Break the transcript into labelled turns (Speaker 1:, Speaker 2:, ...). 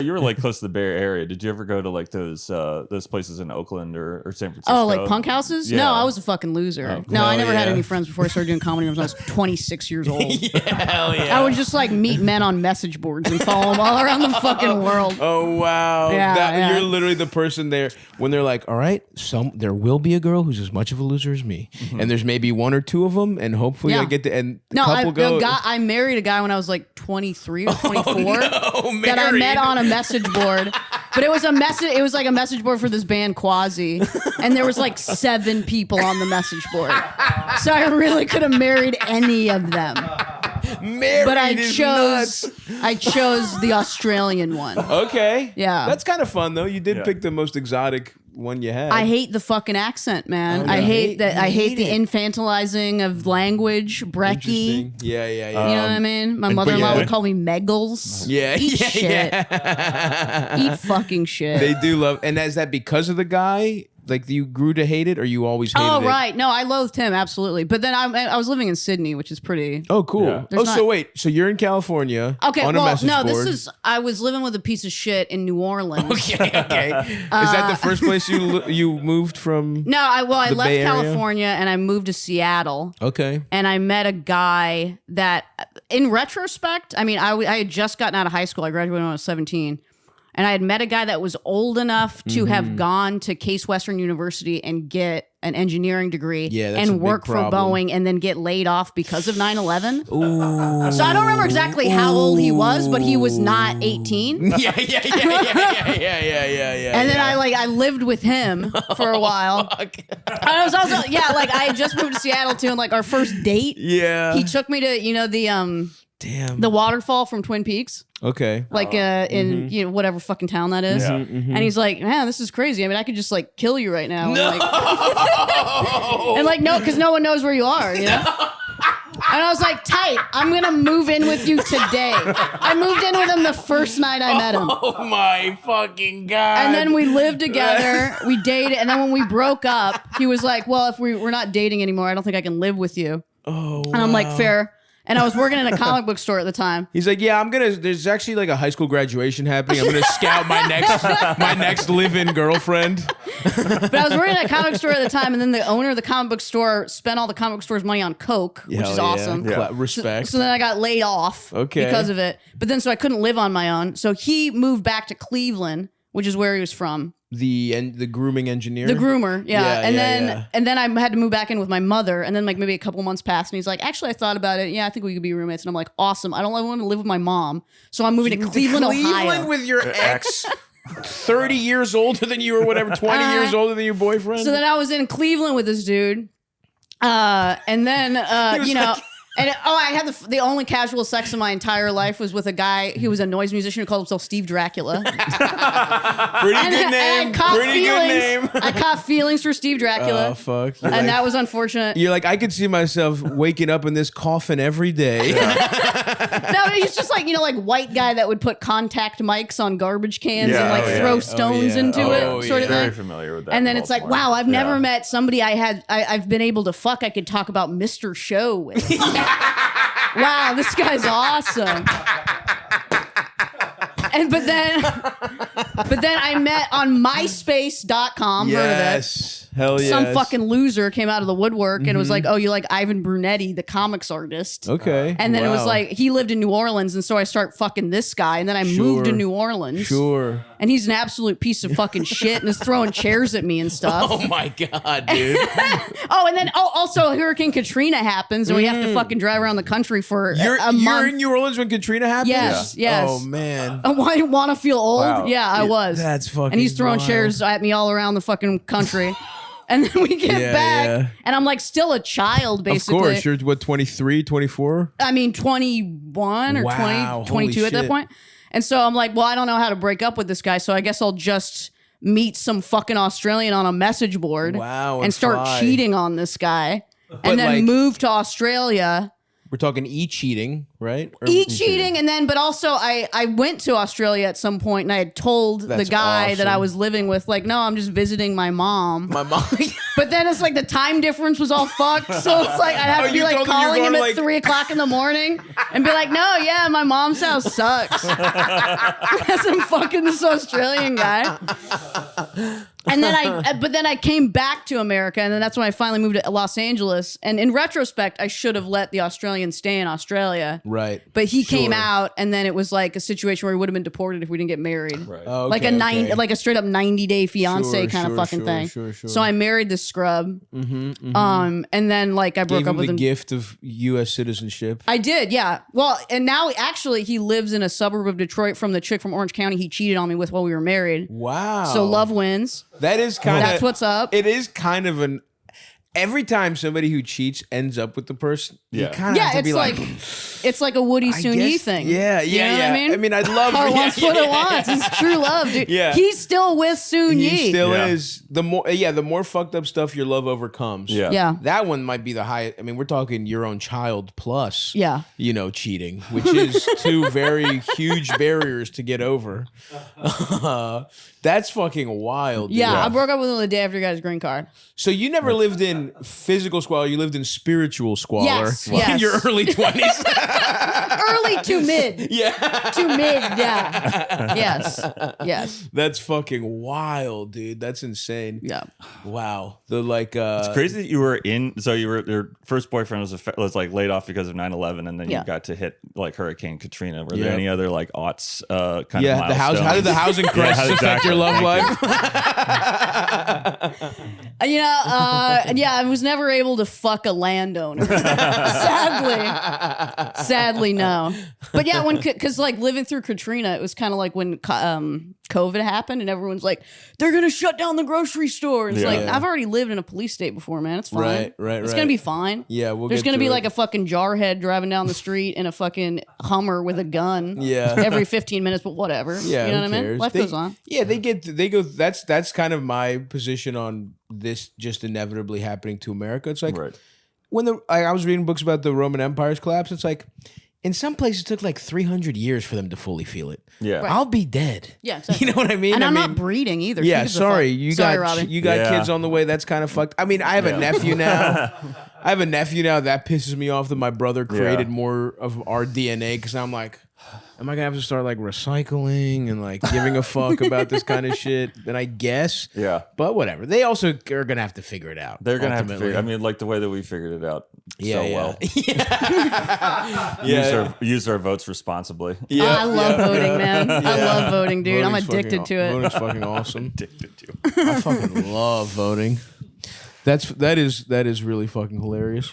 Speaker 1: You were like close to the Bay Area. Did you ever go to like those places in Oakland or San Francisco?
Speaker 2: Oh, like punk houses?
Speaker 1: Yeah.
Speaker 2: No, I was a fucking loser. No, I never had any friends before I started doing comedy when I was 26 years old.
Speaker 3: Hell yeah.
Speaker 2: I would just like meet men on message boards and follow them all around the fucking world.
Speaker 3: Oh wow.
Speaker 2: Yeah.
Speaker 3: You're literally the person there when they're like, all right, there will be a girl who's as much of a loser as me. And there's maybe one or two of them, and hopefully I get to
Speaker 2: I married a guy when I was like 23 or 24 that I met on a message board. But it was like a message board for this band Quasi, and there was like 7 people on the message board. So I really could have married any of them. But I chose the Australian one.
Speaker 3: Okay.
Speaker 2: Yeah.
Speaker 3: That's kind of fun though. You did pick the most exotic one you had.
Speaker 2: I hate the fucking accent, man.
Speaker 3: Oh, no.
Speaker 2: I hate the
Speaker 3: it.
Speaker 2: infantilizing of language. Brecky.
Speaker 3: Yeah.
Speaker 2: You know what I mean? My mother-in-law would call me Meggles.
Speaker 3: Yeah.
Speaker 2: Eat shit. Eat fucking shit.
Speaker 3: They do love. And is that because of the guy? Like you grew to hate it, or you always hated it?
Speaker 2: Oh, right. No, I loathed him, absolutely. But then I was living in Sydney, which is pretty...
Speaker 3: Oh, cool.
Speaker 1: Yeah.
Speaker 3: So wait. So you're in California on a message board.
Speaker 2: I was living with a piece of shit in New Orleans.
Speaker 3: Okay. Is that the first place you moved from?
Speaker 2: No, I left
Speaker 3: Bay Area?
Speaker 2: California and I moved to Seattle.
Speaker 3: Okay.
Speaker 2: And I met a guy that, in retrospect, I mean, I had just gotten out of high school. I graduated when I was 17. And I had met a guy that was old enough to have gone to Case Western University and get an engineering degree and work for Boeing and then get laid off because of 9/11.
Speaker 3: Ooh.
Speaker 2: So I don't remember exactly how old he was, but he was not 18.
Speaker 3: Yeah.
Speaker 2: And then I lived with him for a while. And I was also I had just moved to Seattle too, and like our first date, he took me to the waterfall from Twin Peaks.
Speaker 3: Okay.
Speaker 2: Like in whatever fucking town that is. And he's like, man, this is crazy. I mean, I could just like kill you right now.
Speaker 3: No.
Speaker 2: And like no, because no one knows where you are, you know? And I was like, tight, I'm going to move in with you today. I moved in with him the first night I met him.
Speaker 3: Oh my fucking God.
Speaker 2: And then we lived together, we dated, and then when we broke up, he was like, well, if we're not dating anymore, I don't think I can live with you.
Speaker 3: Oh,
Speaker 2: and I'm like, fair. And I was working in a comic book store at the time.
Speaker 3: He's like, yeah, there's actually like a high school graduation happening. I'm going to scout my next live-in girlfriend.
Speaker 2: But I was working at a comic store at the time, and then the owner of the comic book store spent all the comic book store's money on Coke, which is awesome.
Speaker 1: Yeah.
Speaker 3: Respect.
Speaker 2: So then I got laid off because of it. But then so I couldn't live on my own. So he moved back to Cleveland, which is where he was from.
Speaker 3: The grooming engineer?
Speaker 2: The groomer, and then I had to move back in with my mother, and then like maybe a couple months passed, and he's like, actually, I thought about it. Yeah, I think we could be roommates. And I'm like, awesome. I don't want to live with my mom, so I'm moving to Cleveland, Ohio.
Speaker 3: Cleveland with your ex? 30 years older than you or whatever, 20 years older than your boyfriend?
Speaker 2: So then I was in Cleveland with this dude, and then, And I had the only casual sex in my entire life was with a guy. He was a noise musician who called himself Steve Dracula.
Speaker 3: Pretty good name.
Speaker 2: I caught feelings for Steve Dracula.
Speaker 3: Oh fuck!
Speaker 2: That was unfortunate.
Speaker 3: You're like, I could see myself waking up in this coffin every day.
Speaker 2: No, he's just like like white guy that would put contact mics on garbage cans and throw stones into it, sort of thing.
Speaker 1: Very familiar with that.
Speaker 2: And then it's like, wow, I've never met somebody I've been able to fuck. I could talk about Mr. Show with. Wow, this guy's awesome. But then I met on MySpace.com.
Speaker 3: Yes. Hell yes.
Speaker 2: Some fucking loser came out of the woodwork and was like, oh, you like Ivan Brunetti, the comics artist.
Speaker 3: Okay.
Speaker 2: And then it was like, he lived in New Orleans, and so I start fucking this guy, and then I moved to New Orleans.
Speaker 3: Sure.
Speaker 2: And he's an absolute piece of fucking shit and is throwing chairs at me and stuff.
Speaker 3: Oh my God, dude.
Speaker 2: And then also Hurricane Katrina happens, and we have to fucking drive around the country for a month.
Speaker 3: You're in New Orleans when Katrina happened?
Speaker 2: Yes.
Speaker 3: Oh man.
Speaker 2: I want to feel old.
Speaker 1: Wow.
Speaker 2: Yeah, I was.
Speaker 3: That's fucking
Speaker 2: And he's throwing
Speaker 3: wild.
Speaker 2: chairs at me all around the fucking country. And then we get back, and I'm like still a child, basically.
Speaker 3: Of course. You're what, 23, 24?
Speaker 2: I mean, 21 or
Speaker 3: Wow,
Speaker 2: 20, 22 at that point. And so I'm like, well, I don't know how to break up with this guy, so I guess I'll just meet some fucking Australian on a message board
Speaker 3: Wow,
Speaker 2: and start
Speaker 3: fly.
Speaker 2: cheating on this guy. And then
Speaker 3: like-
Speaker 2: move to Australia
Speaker 3: We're talking cheating, right? Or
Speaker 2: Cheating, and then, but also I went to Australia at some point, and I had told the guy that I was living with, like, no, I'm just visiting my mom.
Speaker 3: My mom.
Speaker 2: But then it's like the time difference was all fucked, so it's like I'd have to be like calling him at 3 o'clock in the morning and be like, no, yeah, my mom's house sucks. As I'm fucking this Australian guy. And then I came back to America, and then that's when I finally moved to Los Angeles. And in retrospect, I should have let the Australian stay in Australia.
Speaker 3: Right.
Speaker 2: But he came out, and then it was like a situation where he would have been deported if we didn't get married.
Speaker 1: Right.
Speaker 3: Oh,
Speaker 2: Like like a straight up 90-day fiance kind of fucking thing.
Speaker 3: Sure.
Speaker 2: So I married this scrub. And then like I broke
Speaker 3: Gave
Speaker 2: up
Speaker 3: him
Speaker 2: with
Speaker 3: the
Speaker 2: him.
Speaker 3: gift of U.S. citizenship.
Speaker 2: I did, yeah. Well, and now actually he lives in a suburb of Detroit from the chick from Orange County he cheated on me with while we were married.
Speaker 3: Wow.
Speaker 2: So love wins.
Speaker 3: That is kind of.
Speaker 2: That's what's up.
Speaker 3: It is kind of an. Every time somebody who cheats ends up with the person, you kind of have to be like,
Speaker 2: it's like a Woody Soon-Yi thing.
Speaker 3: Yeah.
Speaker 2: You know what I mean?
Speaker 3: I mean, I'd love.
Speaker 2: Heart wants what it wants. It's true love, dude.
Speaker 3: Yeah.
Speaker 2: He's still with Soon-Yi.
Speaker 3: He still is. The more fucked up stuff your love overcomes.
Speaker 2: Yeah.
Speaker 3: That one might be the highest. I mean, we're talking your own child plus.
Speaker 2: Yeah.
Speaker 3: Cheating, which is two very huge barriers to get over. That's fucking wild. Dude.
Speaker 2: Yeah, I broke up with him the day after he got his green card.
Speaker 3: So you never lived in physical squalor. You lived in spiritual squalor.
Speaker 2: Yes,
Speaker 3: in
Speaker 2: yes.
Speaker 3: your early 20s.
Speaker 2: Early to mid.
Speaker 3: Yeah.
Speaker 2: To mid, yeah. Yes.
Speaker 3: That's fucking wild, dude. That's insane.
Speaker 2: Yeah.
Speaker 3: Wow. The
Speaker 1: It's crazy that you were your first boyfriend was like laid off because of 9/11, and then you got to hit like Hurricane Katrina. Were there any other like aughts kind of milestones?
Speaker 3: How did the housing crisis affect your love life?
Speaker 2: I was never able to fuck a landowner. Sadly, no. But yeah, because like living through Katrina, it was kind of like when COVID happened, and everyone's like, they're gonna shut down the grocery store. It's I've already lived in a police state before, man. It's fine.
Speaker 3: Right.
Speaker 2: It's gonna be fine.
Speaker 3: Yeah,
Speaker 2: there's gonna be like a fucking jarhead driving down the street in a fucking Hummer with a gun.
Speaker 3: Yeah.
Speaker 2: Every 15 minutes, but whatever.
Speaker 3: Yeah,
Speaker 2: you know what I mean?
Speaker 3: cares?
Speaker 2: Life goes on.
Speaker 3: Yeah, they go. That's kind of my position on this just inevitably happening to America. It's like when I was reading books about the Roman Empire's collapse. It's like in some places it took like 300 years for them to fully feel it.
Speaker 1: Yeah,
Speaker 2: Right.
Speaker 3: I'll be dead.
Speaker 2: Yeah, exactly.
Speaker 3: You know what I mean?
Speaker 2: And I'm
Speaker 3: mean,
Speaker 2: not breeding either.
Speaker 3: Yeah, sorry, you got
Speaker 2: Robbie.
Speaker 3: kids on the way. That's kind of fucked. I mean, I have a nephew now. That pisses me off that my brother created more of our DNA because I'm like, am I gonna have to start like recycling and like giving a fuck about this kind of shit? Then I guess.
Speaker 1: Yeah.
Speaker 3: But whatever. They also are gonna have to figure it out.
Speaker 1: They're gonna have to figure. I mean, like the way that we figured it out well. Use our votes responsibly.
Speaker 2: Yeah, I love voting, man. I love voting, dude. I'm
Speaker 3: Voting's
Speaker 2: addicted to it.
Speaker 3: Voting's fucking awesome.
Speaker 1: Addicted to.
Speaker 3: I fucking love voting. That is really fucking hilarious.